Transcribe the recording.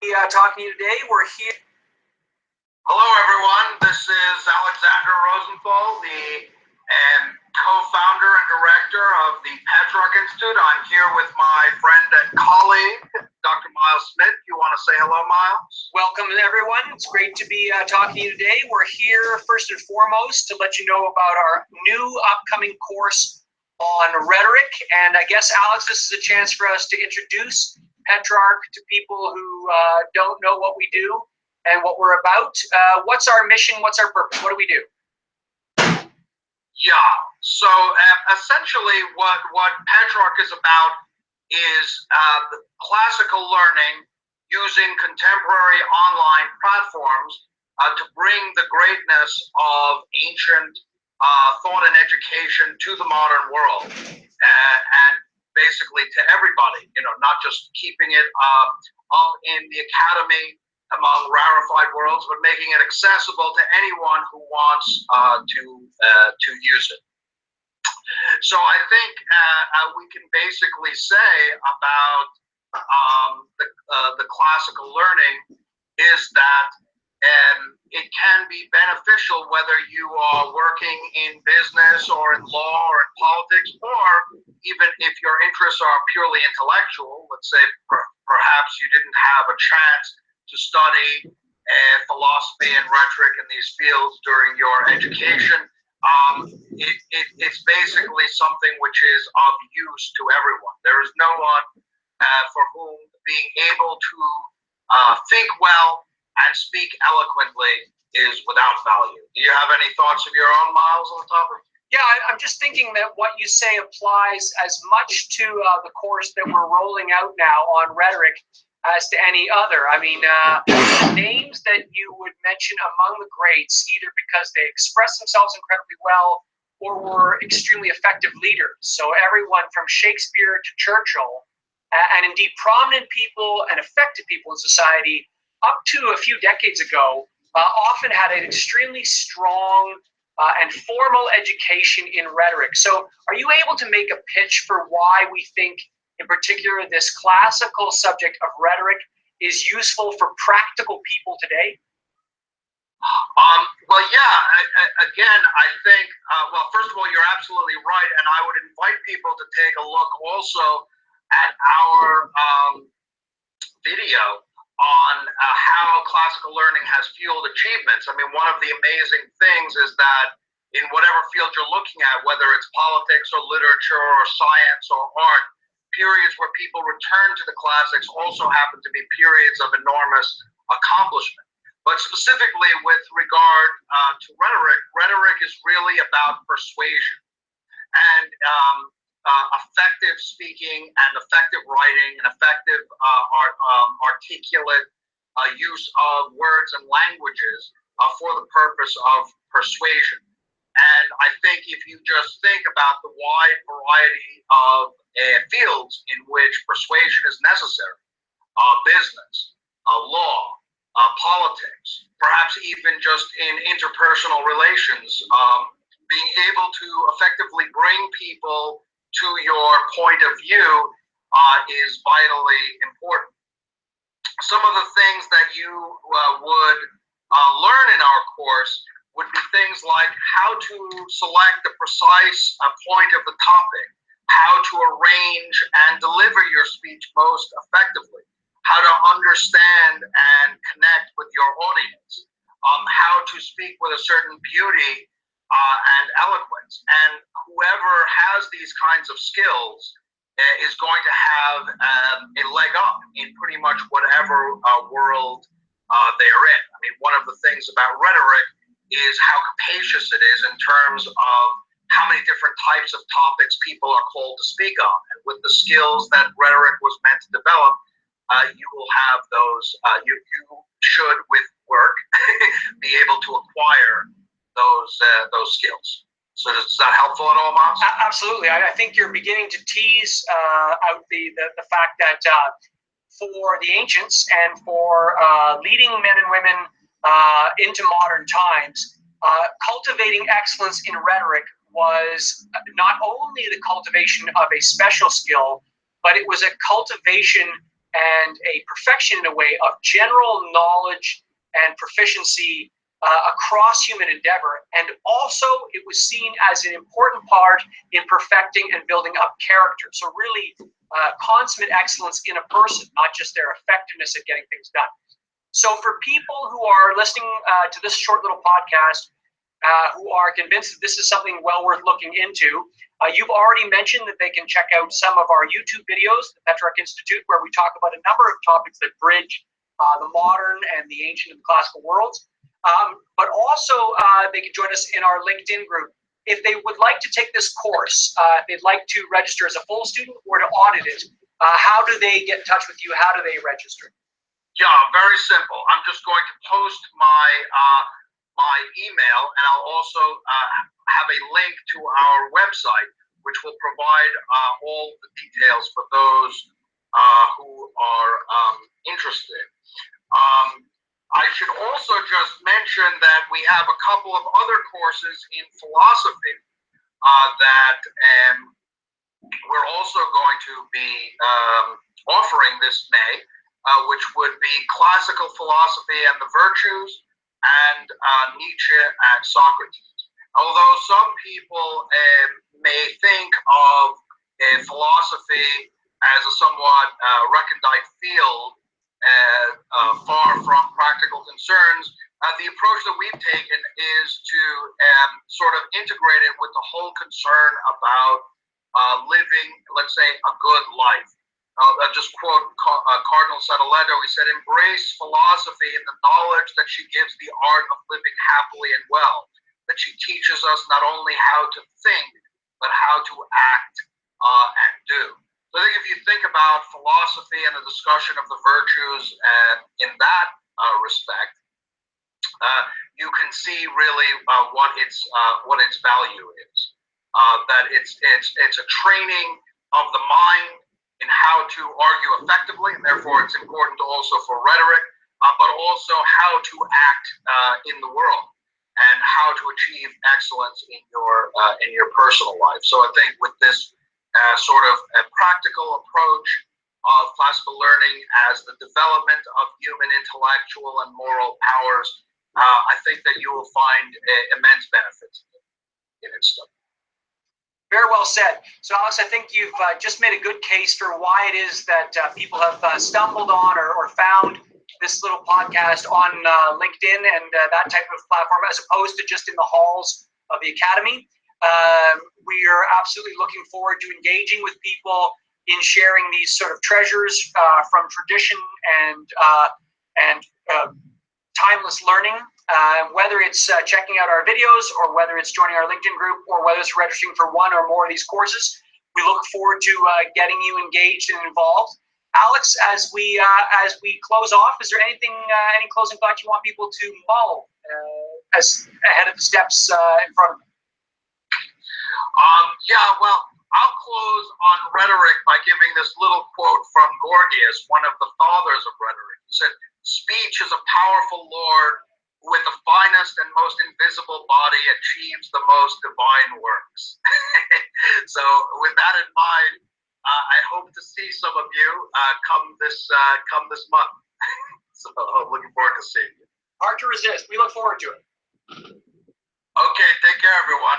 Talking to you today. We're here. Hello, everyone. This is Alexander Rosenthal, the co-founder and director of the Petrarch Institute. I'm here with my friend and colleague, Dr. Miles Smith. You want to say hello, Miles? Welcome, everyone. It's great to be talking to you today. We're here, first and foremost, to let you know about our new upcoming course on rhetoric. And I guess, Alex, this is a chance for us to introduce Petrarch to people who don't know what we do and what we're about. What's our mission? What's our purpose? What do we do? Yeah, so essentially what Petrarch is about is the classical learning using contemporary online platforms to bring the greatness of ancient thought and education to the modern world, and basically to everybody, not just keeping it up in the academy among rarefied worlds, but making it accessible to anyone who wants to use it. So I think we can basically say about the classical learning is that it can be beneficial whether you are working in business or in law or in politics, or even if your interests are purely intellectual. Let's say perhaps you didn't have a chance to study philosophy and rhetoric in these fields during your education. It's basically something which is of use to everyone. There is no one for whom being able to think well and speak eloquently is without value. Do you have any thoughts of your own, Miles, on the topic? Yeah, I'm just thinking that what you say applies as much to the course that we're rolling out now on rhetoric as to any other. I mean, names that you would mention among the greats, either because they express themselves incredibly well or were extremely effective leaders. So everyone from Shakespeare to Churchill, and indeed prominent people and effective people in society up to a few decades ago, often had an extremely strong and formal education in rhetoric. So are you able to make a pitch for why we think, in particular, this classical subject of rhetoric is useful for practical people today? Well, yeah, again, I think, well, first of all, you're absolutely right. And I would invite people to take a look also at our video on how classical learning has fueled achievements. I mean, one of the amazing things is that in whatever field you're looking at, whether it's politics or literature or science or art, periods where people return to the classics also happen to be periods of enormous accomplishment. But specifically with regard to rhetoric is really about persuasion. And effective speaking and effective writing and effective articulate use of words and languages for the purpose of persuasion. And I think if you just think about the wide variety of fields in which persuasion is necessary, business, law, politics, perhaps even just in interpersonal relations, being able to effectively bring people to your point of view is vitally important. Some of the things that you would learn in our course would be things like how to select the precise point of the topic, how to arrange and deliver your speech most effectively, how to understand and connect with your audience, how to speak with a certain beauty and eloquence. And whoever has these kinds of skills is going to have a leg up in pretty much whatever world they're in. I mean, one of the things about rhetoric is how capacious it is in terms of how many different types of topics people are called to speak on. And with the skills that rhetoric was meant to develop, you will have those, you should, with work, be able to acquire those skills. So is that helpful at all, Miles? Absolutely. I think you're beginning to tease out the fact that for the ancients and for leading men and women into modern times, cultivating excellence in rhetoric was not only the cultivation of a special skill, but it was a cultivation and a perfection in a way of general knowledge and proficiency across human endeavor. And also it was seen as an important part in perfecting and building up character. So really consummate excellence in a person, not just their effectiveness at getting things done. So for people who are listening to this short little podcast, who are convinced that this is something well worth looking into, you've already mentioned that they can check out some of our YouTube videos, the Petrarch Institute, where we talk about a number of topics that bridge the modern and the ancient and the classical worlds. But also they can join us in our LinkedIn group. If they would like to take this course, if they'd like to register as a full student or to audit it, how do they get in touch with you? How do they register? Yeah, very simple. I'm just going to post my my email, and I'll also have a link to our website, which will provide all the details for those who are interested. I should also just mention that we have a couple of other courses in philosophy that we're also going to be offering this May, which would be classical philosophy and the virtues, and Nietzsche and Socrates. Although some people may think of philosophy as a somewhat recondite field, far from practical concerns, the approach that we've taken is to sort of integrate it with the whole concern about living, let's say, a good life. I'll just quote Cardinal Sadaletto. He said, "Embrace philosophy in the knowledge that she gives the art of living happily and well, that she teaches us not only how to think, but how to act and do." So I think if you think about philosophy and the discussion of the virtues in that respect, you can see really what its value is. That it's a training of the mind in how to argue effectively, and therefore it's important also for rhetoric, but also how to act in the world and how to achieve excellence in your personal life. So I think with this sort of a practical approach of classical learning as the development of human intellectual and moral powers, I think that you will find immense benefits in its study. Very well said. So, Alex, I think you've just made a good case for why it is that people have stumbled on or found this little podcast on LinkedIn and that type of platform, as opposed to just in the halls of the Academy. We are absolutely looking forward to engaging with people in sharing these sort of treasures from tradition and timeless learning. Whether it's checking out our videos, or whether it's joining our LinkedIn group, or whether it's registering for one or more of these courses, we look forward to getting you engaged and involved. Alex, as we close off, is there anything, any closing thoughts you want people to follow as ahead of the steps in front of them? Yeah, well, I'll close on rhetoric by giving this little quote from Gorgias, one of the fathers of rhetoric. He said, "Speech is a powerful lord who with the finest and most invisible body achieves the most divine works." So with that in mind, I hope to see some of you come this month. So I'm looking forward to seeing you. Hard to resist. We look forward to it. Okay, take care, everyone.